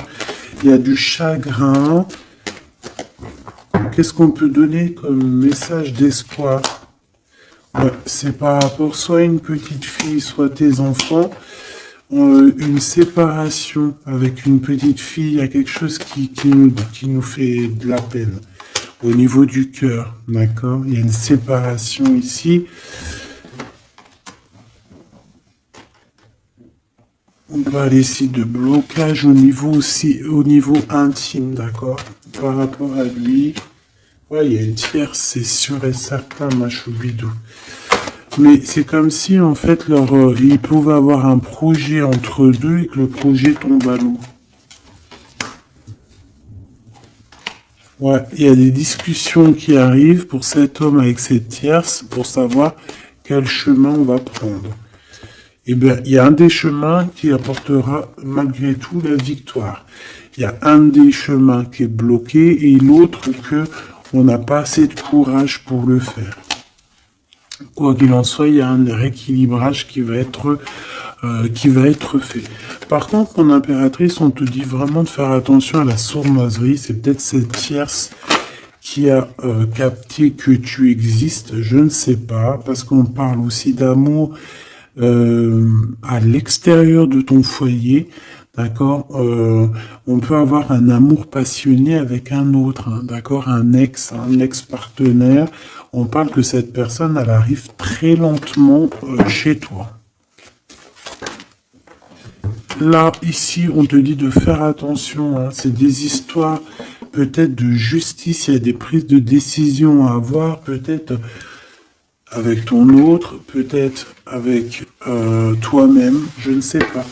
Il y a du chagrin. Ok, qu'est-ce qu'on peut donner comme message d'espoir? Ouais, c'est par rapport soit à une petite fille, soit tes enfants. Une séparation avec une petite fille, il y a quelque chose qui nous fait de la peine au niveau du cœur, d'accord? Il y a une séparation ici. On parle ici de blocage au niveau aussi, au niveau intime, d'accord? Par rapport à lui. Ouais, il y a une tierce, c'est sûr et certain, ma choubidou. Mais c'est comme si, en fait, ils pouvaient avoir un projet entre deux et que le projet tombe à l'eau. Ouais, il y a des discussions qui arrivent pour cet homme avec cette tierce pour savoir quel chemin on va prendre. Eh bien, il y a un des chemins qui apportera malgré tout la victoire. Il y a un des chemins qui est bloqué et l'autre que on n'a pas assez de courage pour le faire. Quoi qu'il en soit, il y a un rééquilibrage qui va être fait. Par contre, mon impératrice, on te dit vraiment de faire attention à la sournoiserie. C'est peut-être cette tierce qui a capté que tu existes, je ne sais pas, parce qu'on parle aussi d'amour à l'extérieur de ton foyer. D'accord, on peut avoir un amour passionné avec un autre, hein, d'accord, un ex-partenaire. On parle que cette personne, elle arrive très lentement chez toi. Là, ici, on te dit de faire attention. Hein, c'est des histoires peut-être de justice. Il y a des prises de décision à avoir, peut-être avec ton autre, peut-être avec toi-même. Je ne sais pas.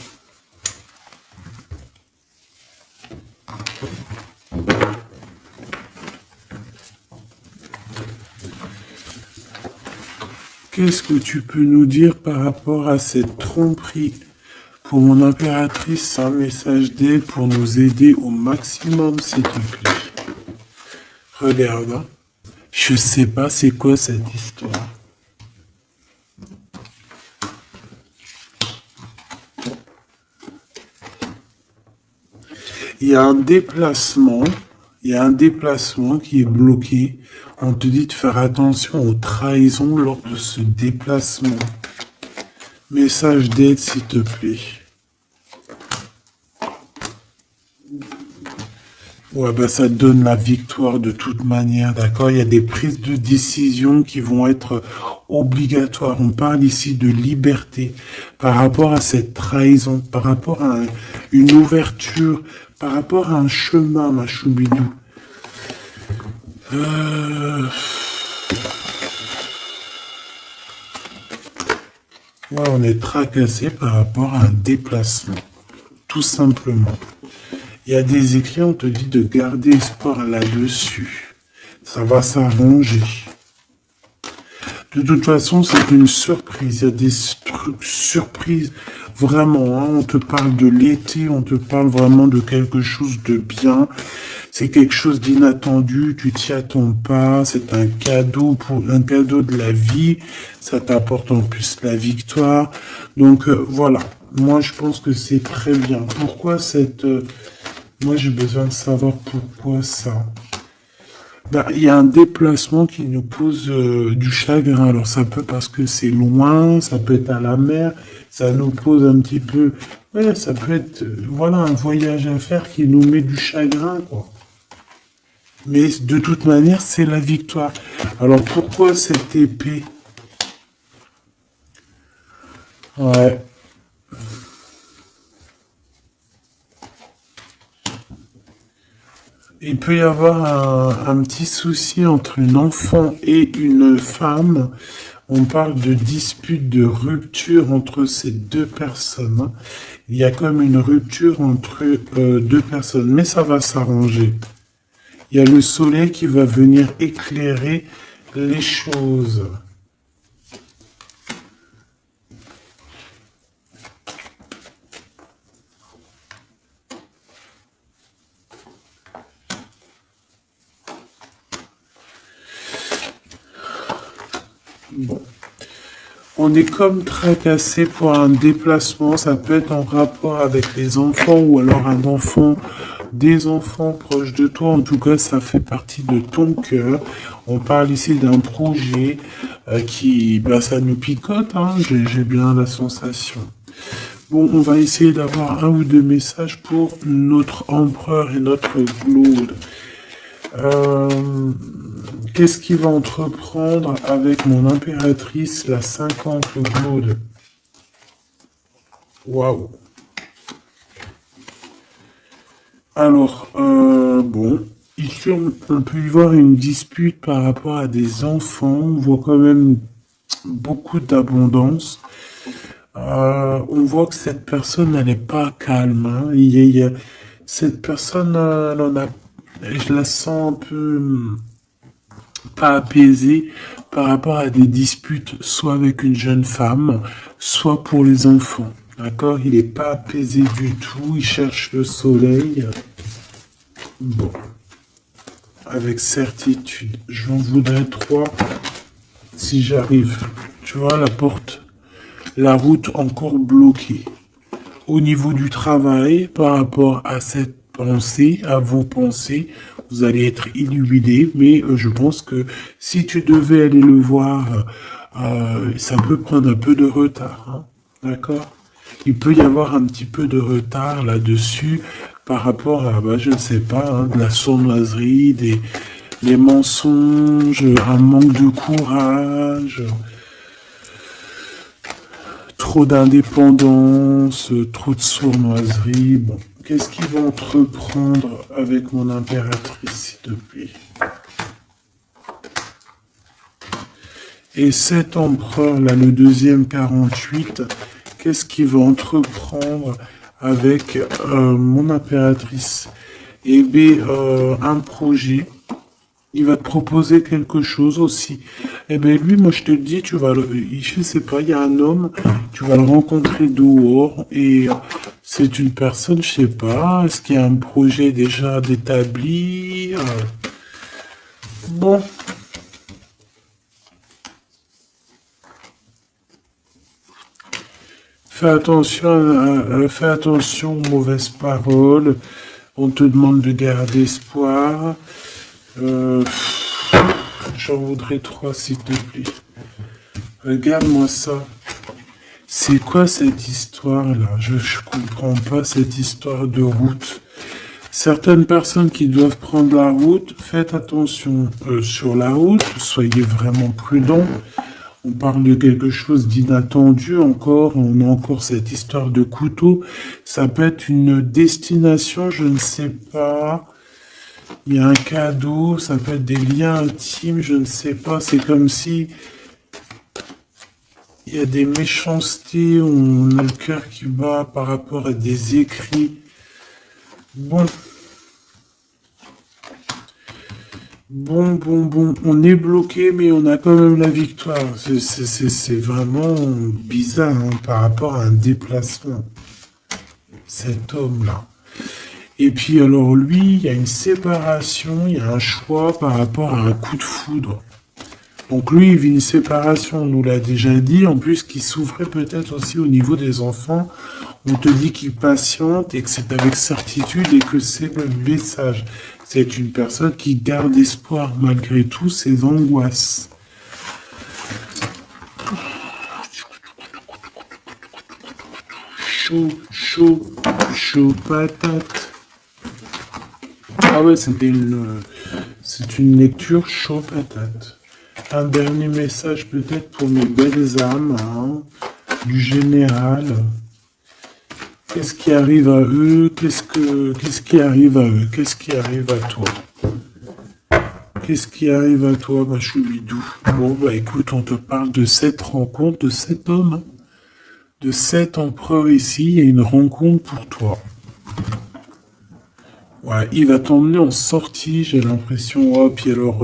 Qu'est-ce que tu peux nous dire par rapport à cette tromperie? Pour mon impératrice, un message d'aide pour nous aider au maximum, s'il te plaît. Regarde, hein. Je sais pas c'est quoi cette histoire. Il y a un déplacement qui est bloqué. On te dit de faire attention aux trahisons lors de ce déplacement. Message d'aide, s'il te plaît. Ouais, bah ça te donne la victoire de toute manière, d'accord? Il y a des prises de décision qui vont être obligatoires. On parle ici de liberté par rapport à cette trahison, par rapport à une ouverture, par rapport à un chemin, ma choubidou. Ouais, on est tracassé par rapport à un déplacement, tout simplement. Il y a des écrits, on te dit de garder espoir là-dessus. Ça va s'arranger. De toute façon, c'est une surprise. Il y a des surprises, vraiment. Hein, on te parle de l'été, on te parle vraiment de quelque chose de bien. C'est quelque chose d'inattendu, tu t'y attends pas. C'est un cadeau de la vie. Ça t'apporte en plus la victoire. Donc voilà. Moi, je pense que c'est très bien. Pourquoi moi, j'ai besoin de savoir pourquoi ça. Ben, il y a un déplacement qui nous pose du chagrin. Alors, ça peut parce que c'est loin, ça peut être à la mer, ça nous pose un petit peu... Ouais, ça peut être, voilà, un voyage à faire qui nous met du chagrin, quoi. Mais de toute manière, c'est la victoire. Alors, pourquoi cette épée? Ouais. Il peut y avoir un petit souci entre une enfant et une femme. On parle de dispute, de rupture entre ces deux personnes. Il y a comme une rupture entre deux personnes, mais ça va s'arranger. Il y a le soleil qui va venir éclairer les choses. Bon. On est comme tracassé pour un déplacement, ça peut être en rapport avec les enfants ou alors un enfant des enfants proches de toi. En tout cas, ça fait partie de ton cœur. On parle ici d'un projet qui, bah, ça nous picote, hein, j'ai bien la sensation. Bon, on va essayer d'avoir un ou deux messages pour notre empereur et notre Claude. Qu'est-ce qu'il va entreprendre avec mon impératrice, la 50 Claude? Waouh. Alors, bon, ici on peut y voir une dispute par rapport à des enfants. On voit quand même beaucoup d'abondance. On voit que cette personne, elle n'est pas calme, hein. Cette personne, elle en a, je la sens un peu pas apaisée par rapport à des disputes, soit avec une jeune femme, soit pour les enfants. D'accord? Il n'est pas apaisé du tout, il cherche le soleil. Bon, avec certitude, j'en voudrais trois si j'arrive. Tu vois, la route encore bloquée. Au niveau du travail, par rapport à cette pensée, à vos pensées, vous allez être illuminé, mais je pense que si tu devais aller le voir, ça peut prendre un peu de retard, hein. D'accord? Il peut y avoir un petit peu de retard là-dessus par rapport à, bah, je ne sais pas, hein, de la sournoiserie, des mensonges, un manque de courage, trop d'indépendance, trop de sournoiserie. Bon, qu'est-ce qu'ils vont entreprendre avec mon impératrice, s'il te plaît? Et cet empereur, là, le deuxième 48, qu'est-ce qu'il va entreprendre avec mon impératrice? Eh bien, un projet. Il va te proposer quelque chose aussi. Eh bien, lui, moi, je te le dis, je sais pas, il y a un homme, tu vas le rencontrer dehors et c'est une personne, je sais pas, est-ce qu'il y a un projet déjà d'établi? Bon. Fais attention aux mauvaises paroles. On te demande de garder espoir. J'en voudrais trois, s'il te plaît. Regarde-moi ça. C'est quoi cette histoire-là? Je comprends pas cette histoire de route. Certaines personnes qui doivent prendre la route, faites attention sur la route, soyez vraiment prudents. On parle de quelque chose d'inattendu encore, on a encore cette histoire de couteau. Ça peut être une destination, je ne sais pas. Il y a un cadeau, ça peut être des liens intimes, je ne sais pas. C'est comme si il y a des méchancetés, on a le cœur qui bat par rapport à des écrits. Bon. Bon, on est bloqué, mais on a quand même la victoire. C'est vraiment bizarre hein, par rapport à un déplacement. Cet homme-là. Et puis alors lui, il y a une séparation, il y a un choix par rapport à un coup de foudre. Donc lui, il vit une séparation, on nous l'a déjà dit, en plus qu'il souffrait peut-être aussi au niveau des enfants. On te dit qu'il patiente et que c'est avec certitude et que c'est le message. C'est une personne qui garde espoir malgré tout ses angoisses. Chaud patate. Ah ouais, c'est une lecture chaud patate. Un dernier message peut-être pour mes belles âmes, hein, du général. Qu'est-ce qui arrive à eux? Qu'est-ce qui arrive à eux? Qu'est-ce qui arrive à toi? Qu'est-ce qui arrive à toi, ma choubidou? Bon, bah écoute, on te parle de cette rencontre, de cet homme, de cet empereur ici, il y a une rencontre pour toi. Ouais, il va t'emmener en sortie, j'ai l'impression. Oh, puis alors,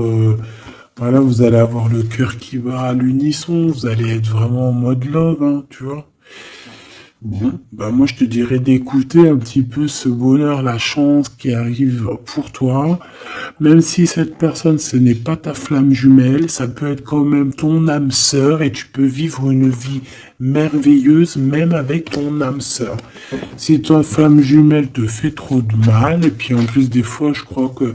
voilà, vous allez avoir le cœur qui bat à l'unisson, vous allez être vraiment en mode love, hein, tu vois. Bon, bah moi je te dirais d'écouter un petit peu ce bonheur, la chance qui arrive pour toi. Même si cette personne, ce n'est pas ta flamme jumelle, ça peut être quand même ton âme sœur et tu peux vivre une vie merveilleuse même avec ton âme sœur. Si ta flamme jumelle te fait trop de mal, et puis en plus des fois je crois que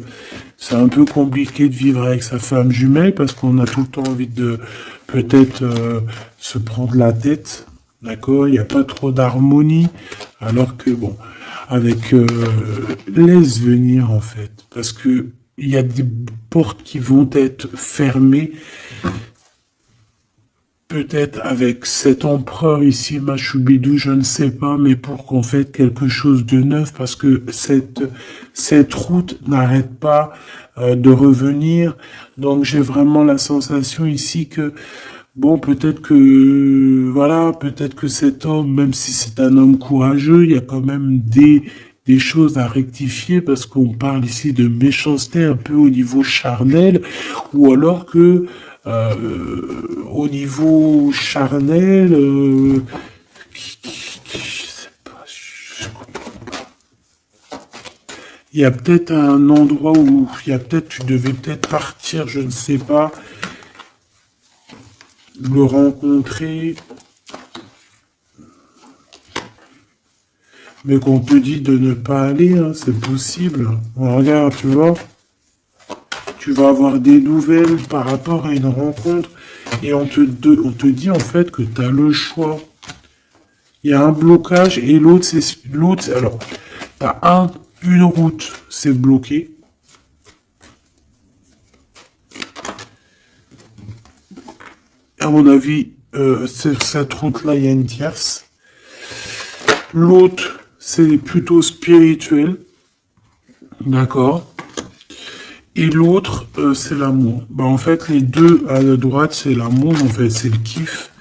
c'est un peu compliqué de vivre avec sa femme jumelle parce qu'on a tout le temps envie de peut-être se prendre la tête. D'accord? Il n'y a pas trop d'harmonie. Alors que bon, avec laisse venir en fait. Parce que il y a des portes qui vont être fermées. Peut-être avec cet empereur ici, Machubidou, je ne sais pas, mais pour qu'on fasse quelque chose de neuf, parce que cette route n'arrête pas de revenir. Donc j'ai vraiment la sensation ici que, bon, peut-être que, voilà, peut-être que cet homme, même si c'est un homme courageux, il y a quand même des choses à rectifier, parce qu'on parle ici de méchanceté un peu au niveau charnel, ou alors que au niveau charnel, je sais pas, il y a peut-être un endroit où il y a peut-être, tu devais peut-être partir, je ne sais pas, le rencontrer, mais qu'on te dit de ne pas aller, hein, c'est possible. Regarde, tu vois, tu vas avoir des nouvelles par rapport à une rencontre et on te dit en fait que tu as le choix. Il y a un blocage et l'autre, c'est l'autre. Alors, tu as une route, c'est bloqué. À mon avis, cette route-là, il y a une tierce. L'autre, c'est plutôt spirituel. D'accord. Et l'autre, c'est l'amour. Bah, en fait, les deux à la droite, c'est l'amour, en fait, c'est le kiff.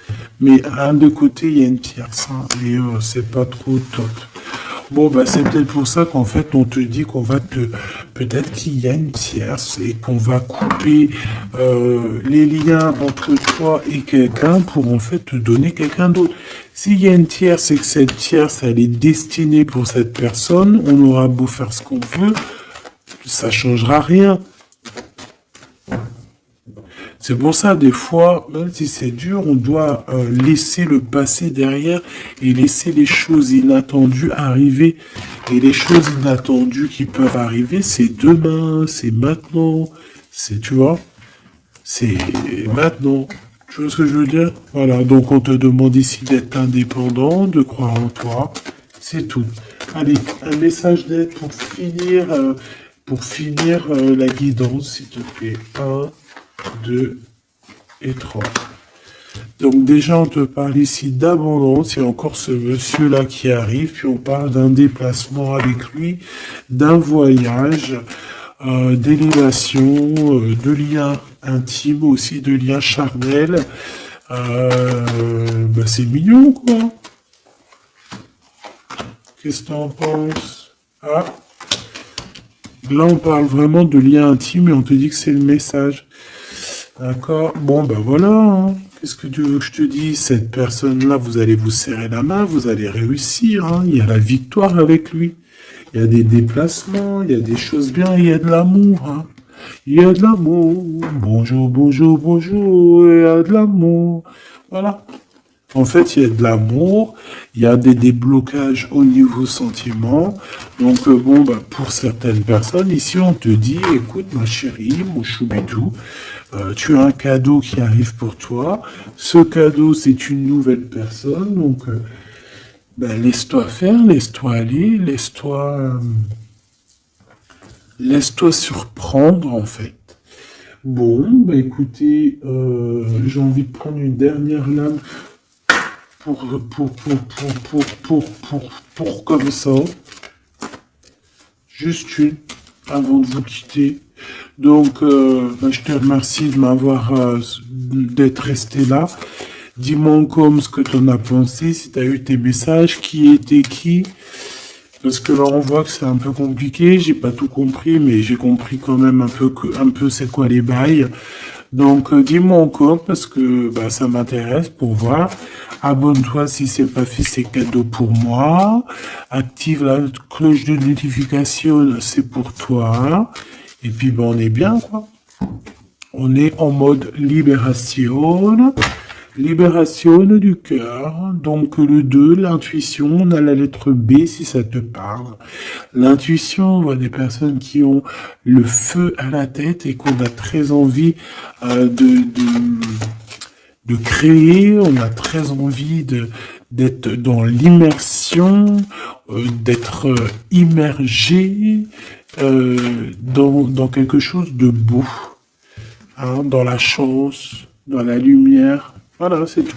Mais à un de côté, il y a une tierce, hein, et c'est pas trop top. Bon, bah, c'est peut-être pour ça qu'en fait, on te dit qu'on va te... Peut-être qu'il y a une tierce et qu'on va couper les liens entre toi et quelqu'un pour en fait te donner quelqu'un d'autre. S'il y a une tierce et que cette tierce, elle est destinée pour cette personne, on aura beau faire ce qu'on veut, ça changera rien. C'est pour ça, des fois, même si c'est dur, on doit laisser le passé derrière et laisser les choses inattendues arriver. Et les choses inattendues qui peuvent arriver, c'est demain, c'est maintenant, c'est, tu vois, c'est maintenant. Tu vois ce que je veux dire? Voilà, donc on te demande ici d'être indépendant, de croire en toi, c'est tout. Allez, un message d'aide pour finir la guidance, s'il te plaît. 1, 2 et 3. Donc déjà, on te parle ici d'abondance. Il y a encore ce monsieur-là qui arrive. Puis on parle d'un déplacement avec lui, d'un voyage, d'élévation, de liens intimes aussi, de liens charnels. Bah c'est mignon, quoi. Qu'est-ce que t'en penses? Ah, là, on parle vraiment de liens intimes et on te dit que c'est le message. D'accord. Bon, ben voilà, hein. Qu'est-ce que tu veux que je te dise? Cette personne-là, vous allez vous serrer la main, vous allez réussir, hein. Il y a la victoire avec lui. Il y a des déplacements, il y a des choses bien, il y a de l'amour, hein. Il y a de l'amour. Bonjour, bonjour, bonjour, il y a de l'amour. Voilà. En fait, il y a de l'amour, il y a des déblocages au niveau sentiment. Donc, bon, bah, pour certaines personnes, ici, on te dit, écoute, ma chérie, mon choubidou, tu as un cadeau qui arrive pour toi. Ce cadeau, c'est une nouvelle personne. Donc, bah, laisse-toi faire, laisse-toi aller, laisse-toi surprendre, en fait. Bon, bah, écoutez, j'ai envie de prendre une dernière lame pour comme ça. Juste une, avant de vous quitter. Donc, bah, je te remercie de m'avoir, d'être resté là. Dis-moi encore ce que tu en as pensé, si tu as eu tes messages, qui était qui. Parce que là, on voit que c'est un peu compliqué. J'ai pas tout compris, mais j'ai compris quand même un peu c'est quoi les bails. Donc, dis-moi encore parce que bah, ça m'intéresse pour voir. Abonne-toi si c'est pas fait, c'est cadeau pour moi. Active la cloche de notification, c'est pour toi. Et puis, ben, on est bien, quoi. On est en mode libération. Libération du cœur. Donc, le 2, l'intuition. On a la lettre B si ça te parle. L'intuition, on voit des personnes qui ont le feu à la tête et qu'on a très envie de créer, on a très envie d'être dans l'immersion, d'être immergé dans quelque chose de beau, hein, dans la chance, dans la lumière. Voilà, c'est tout.